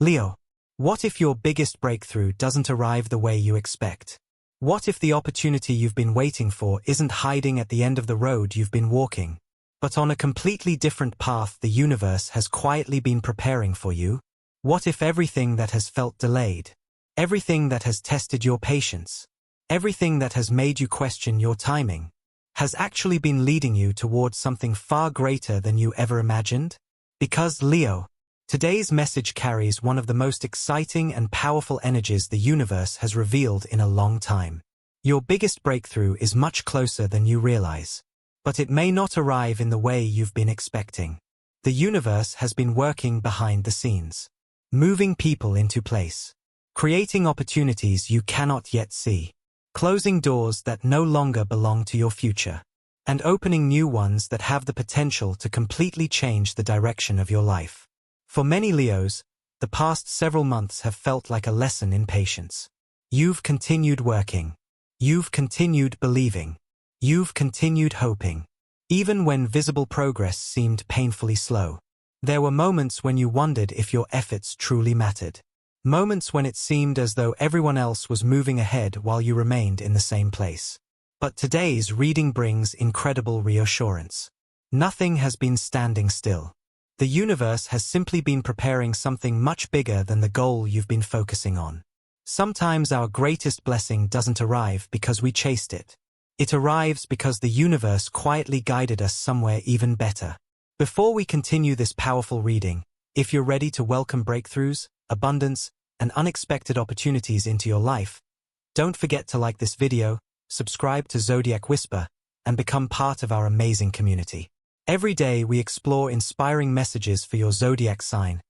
Leo, what if your biggest breakthrough doesn't arrive the way you expect? What if the opportunity you've been waiting for isn't hiding at the end of the road you've been walking, but on a completely different path the universe has quietly been preparing for you? What if everything that has felt delayed, everything that has tested your patience, everything that has made you question your timing, has actually been leading you towards something far greater than you ever imagined? Because, Leo, today's message carries one of the most exciting and powerful energies the universe has revealed in a long time. Your biggest breakthrough is much closer than you realize. But it may not arrive in the way you've been expecting. The universe has been working behind the scenes, moving people into place, creating opportunities you cannot yet see, closing doors that no longer belong to your future, and opening new ones that have the potential to completely change the direction of your life. For many Leos, the past several months have felt like a lesson in patience. You've continued working. You've continued believing. You've continued hoping. Even when visible progress seemed painfully slow. There were moments when you wondered if your efforts truly mattered. Moments when it seemed as though everyone else was moving ahead while you remained in the same place. But today's reading brings incredible reassurance. Nothing has been standing still. The universe has simply been preparing something much bigger than the goal you've been focusing on. Sometimes our greatest blessing doesn't arrive because we chased it. It arrives because the universe quietly guided us somewhere even better. Before we continue this powerful reading, if you're ready to welcome breakthroughs, abundance, and unexpected opportunities into your life, don't forget to like this video, subscribe to Zodiac Whisper, and become part of our amazing community. Every day we explore inspiring messages for your zodiac sign,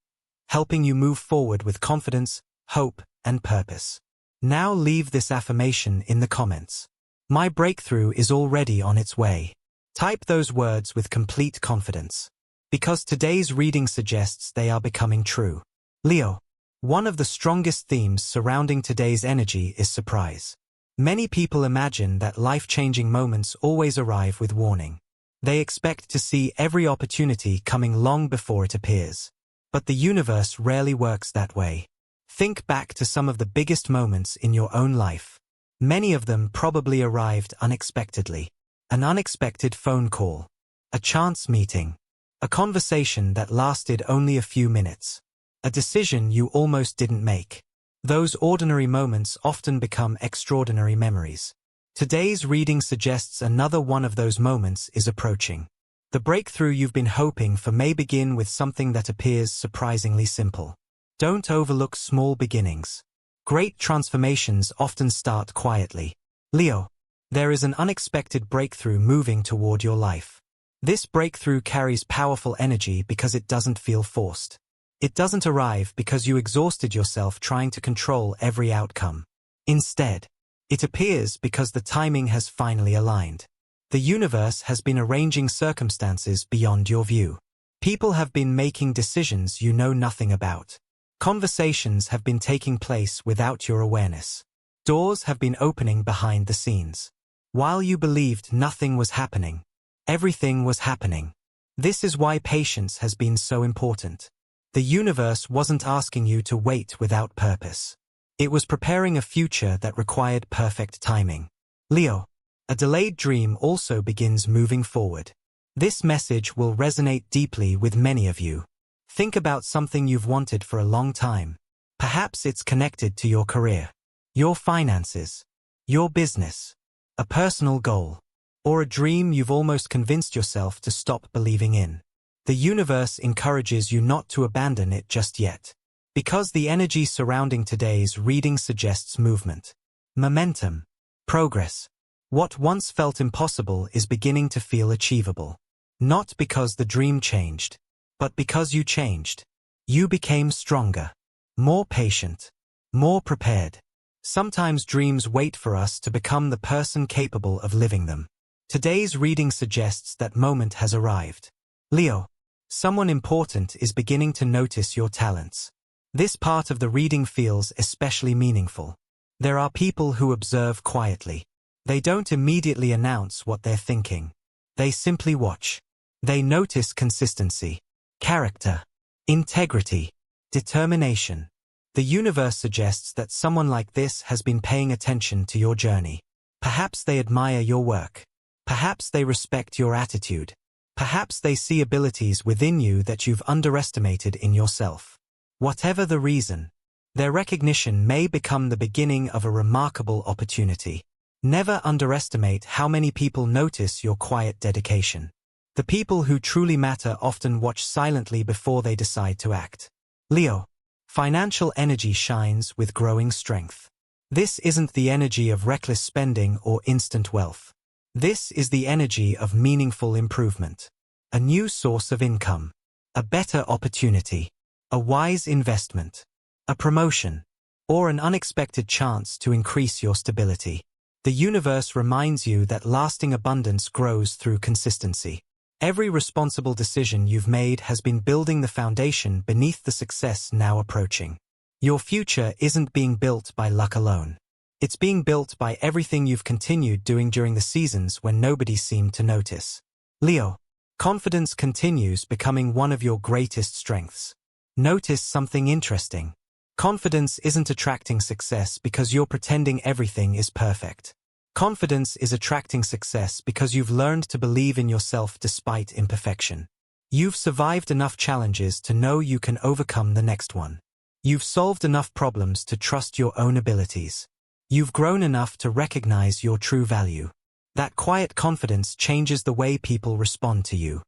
helping you move forward with confidence, hope, and purpose. Now leave this affirmation in the comments. My breakthrough is already on its way. Type those words with complete confidence, because today's reading suggests they are becoming true. Leo, one of the strongest themes surrounding today's energy is surprise. Many people imagine that life-changing moments always arrive with warning. They expect to see every opportunity coming long before it appears. But the universe rarely works that way. Think back to some of the biggest moments in your own life. Many of them probably arrived unexpectedly. An unexpected phone call, a chance meeting, a conversation that lasted only a few minutes, a decision you almost didn't make. Those ordinary moments often become extraordinary memories. Today's reading suggests another one of those moments is approaching. The breakthrough you've been hoping for may begin with something that appears surprisingly simple. Don't overlook small beginnings. Great transformations often start quietly. Leo, there is an unexpected breakthrough moving toward your life. This breakthrough carries powerful energy because it doesn't feel forced. It doesn't arrive because you exhausted yourself trying to control every outcome. Instead, it appears because the timing has finally aligned. The universe has been arranging circumstances beyond your view. People have been making decisions you know nothing about. Conversations have been taking place without your awareness. Doors have been opening behind the scenes. While you believed nothing was happening, everything was happening. This is why patience has been so important. The universe wasn't asking you to wait without purpose. It was preparing a future that required perfect timing. Leo, a delayed dream also begins moving forward. This message will resonate deeply with many of you. Think about something you've wanted for a long time. Perhaps it's connected to your career, your finances, your business, a personal goal, or a dream you've almost convinced yourself to stop believing in. The universe encourages you not to abandon it just yet. Because the energy surrounding today's reading suggests movement, momentum, progress. What once felt impossible is beginning to feel achievable. Not because the dream changed, but because you changed. You became stronger, more patient, more prepared. Sometimes dreams wait for us to become the person capable of living them. Today's reading suggests that moment has arrived. Leo, someone important is beginning to notice your talents. This part of the reading feels especially meaningful. There are people who observe quietly. They don't immediately announce what they're thinking. They simply watch. They notice consistency, character, integrity. Determination. The universe suggests that someone like this has been paying attention to your journey. Perhaps they admire your work. Perhaps they respect your attitude. Perhaps they see abilities within you that you've underestimated in yourself. Whatever the reason, their recognition may become the beginning of a remarkable opportunity. Never underestimate how many people notice your quiet dedication. The people who truly matter often watch silently before they decide to act. Leo. Financial energy shines with growing strength. This isn't the energy of reckless spending or instant wealth. This is the energy of meaningful improvement. A new source of income. A better opportunity. A wise investment. A promotion. Or an unexpected chance to increase your stability. The universe reminds you that lasting abundance grows through consistency. Every responsible decision you've made has been building the foundation beneath the success now approaching. Your future isn't being built by luck alone. It's being built by everything you've continued doing during the seasons when nobody seemed to notice. Leo. Confidence continues becoming one of your greatest strengths. Notice something interesting. Confidence isn't attracting success because you're pretending everything is perfect. Confidence is attracting success because you've learned to believe in yourself despite imperfection. You've survived enough challenges to know you can overcome the next one. You've solved enough problems to trust your own abilities. You've grown enough to recognize your true value. That quiet confidence changes the way people respond to you.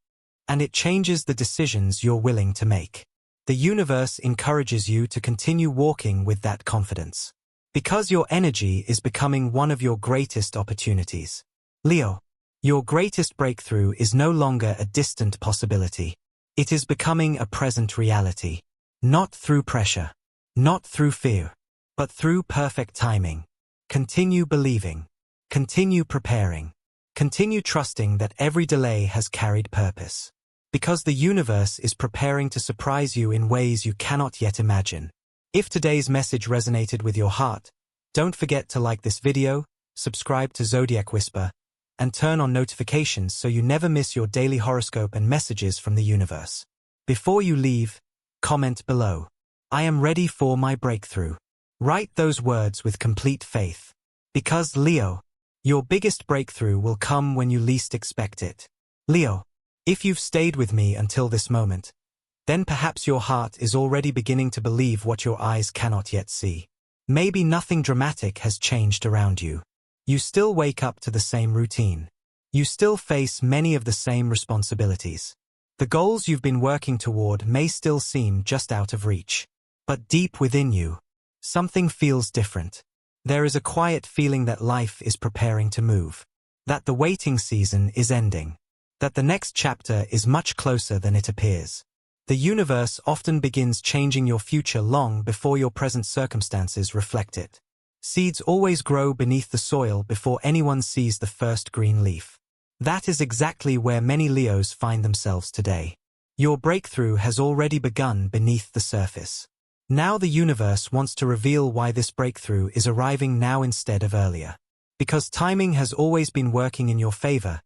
And it changes the decisions you're willing to make. The universe encourages you to continue walking with that confidence. Because your energy is becoming one of your greatest opportunities. Leo. Your greatest breakthrough is no longer a distant possibility. It is becoming a present reality. Not through pressure. Not through fear. But through perfect timing. Continue believing. Continue preparing. Continue trusting that every delay has carried purpose. Because the universe is preparing to surprise you in ways you cannot yet imagine. If today's message resonated with your heart, don't forget to like this video, subscribe to Zodiac Whisper, and turn on notifications so you never miss your daily horoscope and messages from the universe. Before you leave, comment below. I am ready for my breakthrough. Write those words with complete faith. Because Leo, your biggest breakthrough will come when you least expect it. Leo, if you've stayed with me until this moment, then perhaps your heart is already beginning to believe what your eyes cannot yet see. Maybe nothing dramatic has changed around you. You still wake up to the same routine. You still face many of the same responsibilities. The goals you've been working toward may still seem just out of reach. But deep within you, something feels different. There is a quiet feeling that life is preparing to move. That the waiting season is ending. That the next chapter is much closer than it appears. The universe often begins changing your future long before your present circumstances reflect it. Seeds always grow beneath the soil before anyone sees the first green leaf. That is exactly where many Leos find themselves today. Your breakthrough has already begun beneath the surface. Now the universe wants to reveal why this breakthrough is arriving now instead of earlier. Because timing has always been working in your favor,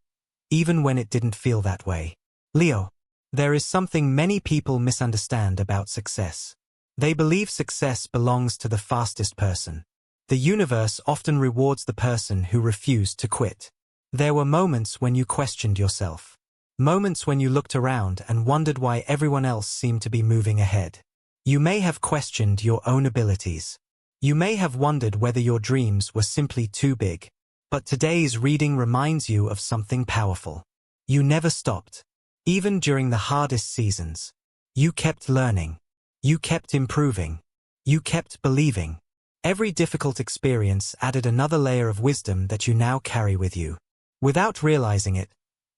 even when it didn't feel that way. Leo. There is something many people misunderstand about success. They believe success belongs to the fastest person. The universe often rewards the person who refused to quit. There were moments when you questioned yourself. Moments when you looked around and wondered why everyone else seemed to be moving ahead. You may have questioned your own abilities. You may have wondered whether your dreams were simply too big. But today's reading reminds you of something powerful. You never stopped. Even during the hardest seasons, you kept learning. You kept improving. You kept believing. Every difficult experience added another layer of wisdom that you now carry with you. Without realizing it,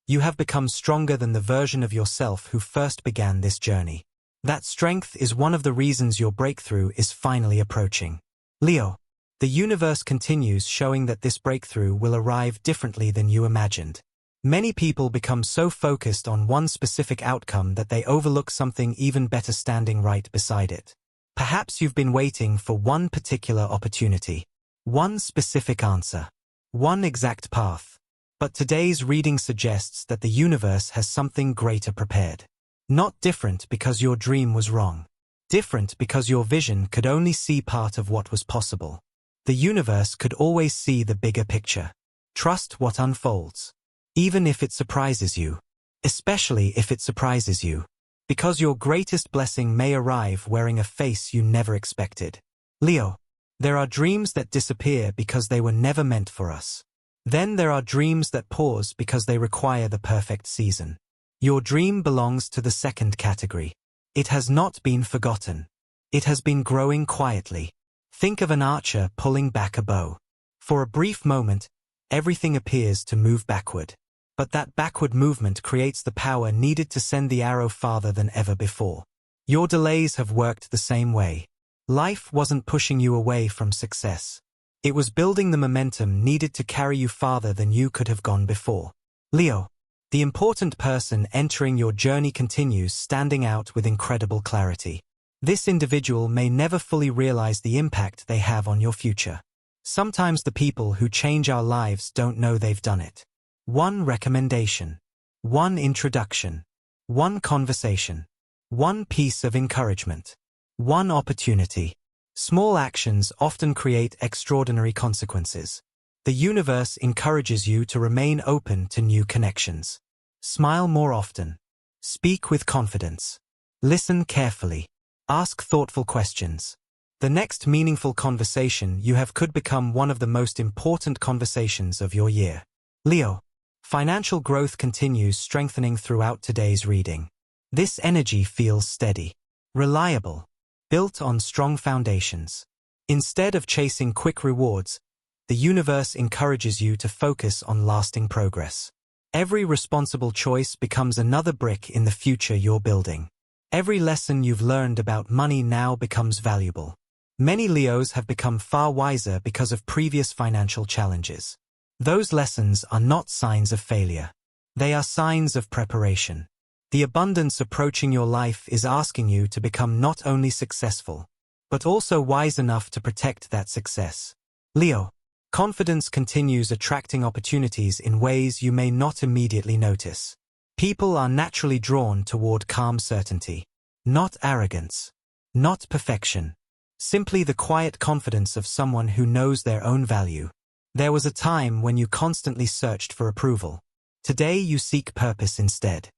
you have become stronger than the version of yourself who first began this journey. That strength is one of the reasons your breakthrough is finally approaching. Leo, the universe continues showing that this breakthrough will arrive differently than you imagined. Many people become so focused on one specific outcome that they overlook something even better standing right beside it. Perhaps you've been waiting for one particular opportunity, one specific answer, one exact path. But today's reading suggests that the universe has something greater prepared. Not different because your dream was wrong. Different because your vision could only see part of what was possible. The universe could always see the bigger picture. Trust what unfolds. Even if it surprises you. Especially if it surprises you. Because your greatest blessing may arrive wearing a face you never expected. Leo. There are dreams that disappear because they were never meant for us. Then there are dreams that pause because they require the perfect season. Your dream belongs to the second category. It has not been forgotten. It has been growing quietly. Think of an archer pulling back a bow. For a brief moment, everything appears to move backward. But that backward movement creates the power needed to send the arrow farther than ever before. Your delays have worked the same way. Life wasn't pushing you away from success. It was building the momentum needed to carry you farther than you could have gone before. Leo. The important person entering your journey continues standing out with incredible clarity. This individual may never fully realize the impact they have on your future. Sometimes the people who change our lives don't know they've done it. One recommendation. One introduction. One conversation. One piece of encouragement. One opportunity. Small actions often create extraordinary consequences. The universe encourages you to remain open to new connections. Smile more often. Speak with confidence. Listen carefully. Ask thoughtful questions. The next meaningful conversation you have could become one of the most important conversations of your year. Leo. Financial growth continues strengthening throughout today's reading. This energy feels steady. Reliable. Built on strong foundations. Instead of chasing quick rewards, the universe encourages you to focus on lasting progress. Every responsible choice becomes another brick in the future you're building. Every lesson you've learned about money now becomes valuable. Many Leos have become far wiser because of previous financial challenges. Those lessons are not signs of failure. They are signs of preparation. The abundance approaching your life is asking you to become not only successful, but also wise enough to protect that success. Leo. Confidence continues attracting opportunities in ways you may not immediately notice. People are naturally drawn toward calm certainty. Not arrogance. Not perfection. Simply the quiet confidence of someone who knows their own value. There was a time when you constantly searched for approval. Today you seek purpose instead.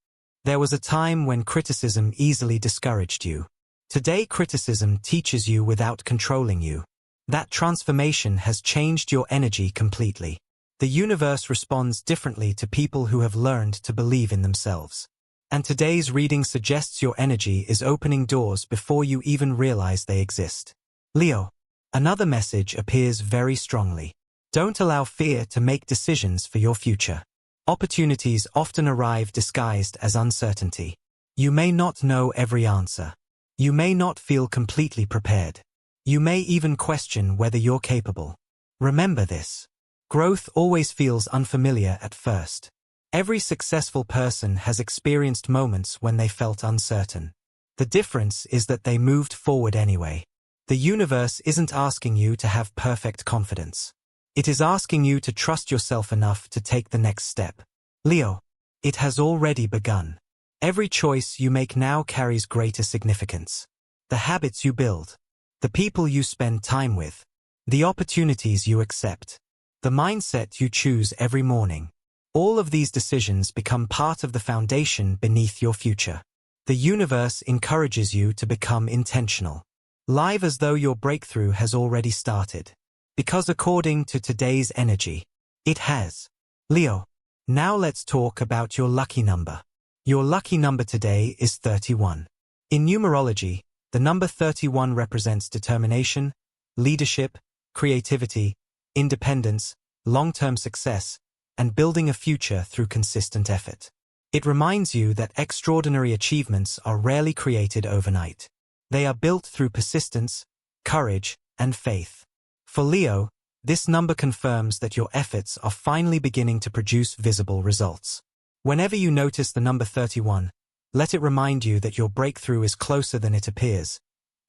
There was a time when criticism easily discouraged you. Today criticism teaches you without controlling you. That transformation has changed your energy completely. The universe responds differently to people who have learned to believe in themselves. And today's reading suggests your energy is opening doors before you even realize they exist. Leo. Another message appears very strongly. Don't allow fear to make decisions for your future. Opportunities often arrive disguised as uncertainty. You may not know every answer. You may not feel completely prepared. You may even question whether you're capable. Remember this. Growth always feels unfamiliar at first. Every successful person has experienced moments when they felt uncertain. The difference is that they moved forward anyway. The universe isn't asking you to have perfect confidence. It is asking you to trust yourself enough to take the next step. Leo. It has already begun. Every choice you make now carries greater significance. The habits you build. The people you spend time with. The opportunities you accept. The mindset you choose every morning. All of these decisions become part of the foundation beneath your future. The universe encourages you to become intentional. Live as though your breakthrough has already started. Because according to today's energy, it has. Leo. Now let's talk about your lucky number. Your lucky number today is 31. In numerology, the number 31 represents determination, leadership, creativity, independence, long-term success, and building a future through consistent effort. It reminds you that extraordinary achievements are rarely created overnight. They are built through persistence, courage, and faith. For Leo, this number confirms that your efforts are finally beginning to produce visible results. Whenever you notice the number 31, let it remind you that your breakthrough is closer than it appears,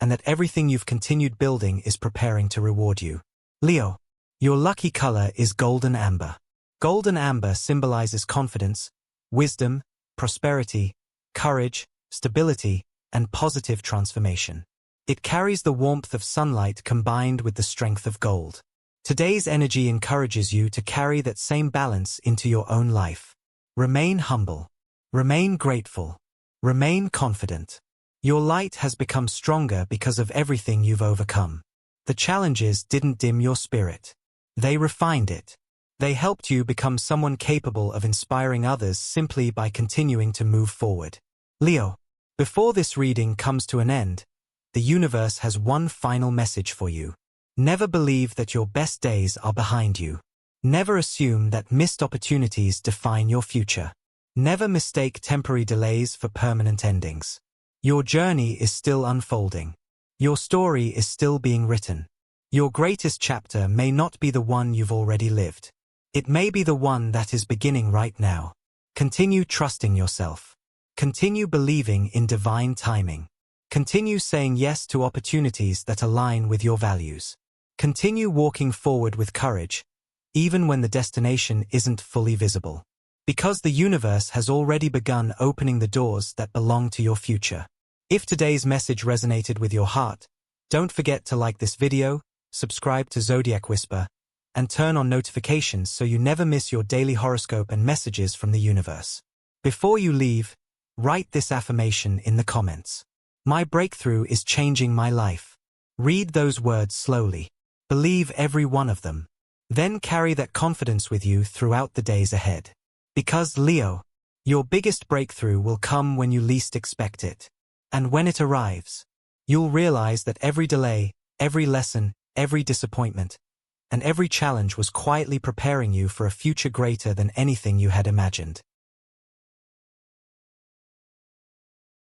and that everything you've continued building is preparing to reward you. Leo. Your lucky color is golden amber. Golden amber symbolizes confidence, wisdom, prosperity, courage, stability, and positive transformation. It carries the warmth of sunlight combined with the strength of gold. Today's energy encourages you to carry that same balance into your own life. Remain humble. Remain grateful. Remain confident. Your light has become stronger because of everything you've overcome. The challenges didn't dim your spirit. They refined it. They helped you become someone capable of inspiring others simply by continuing to move forward. Leo, before this reading comes to an end, the universe has one final message for you. Never believe that your best days are behind you. Never assume that missed opportunities define your future. Never mistake temporary delays for permanent endings. Your journey is still unfolding. Your story is still being written. Your greatest chapter may not be the one you've already lived. It may be the one that is beginning right now. Continue trusting yourself. Continue believing in divine timing. Continue saying yes to opportunities that align with your values. Continue walking forward with courage, even when the destination isn't fully visible. Because the universe has already begun opening the doors that belong to your future. If today's message resonated with your heart, don't forget to like this video, subscribe to Zodiac Whisper, and turn on notifications so you never miss your daily horoscope and messages from the universe. Before you leave, write this affirmation in the comments. My breakthrough is changing my life. Read those words slowly. Believe every one of them. Then carry that confidence with you throughout the days ahead. Because, Leo, your biggest breakthrough will come when you least expect it. And when it arrives, you'll realize that every delay, every lesson, every disappointment, and every challenge was quietly preparing you for a future greater than anything you had imagined.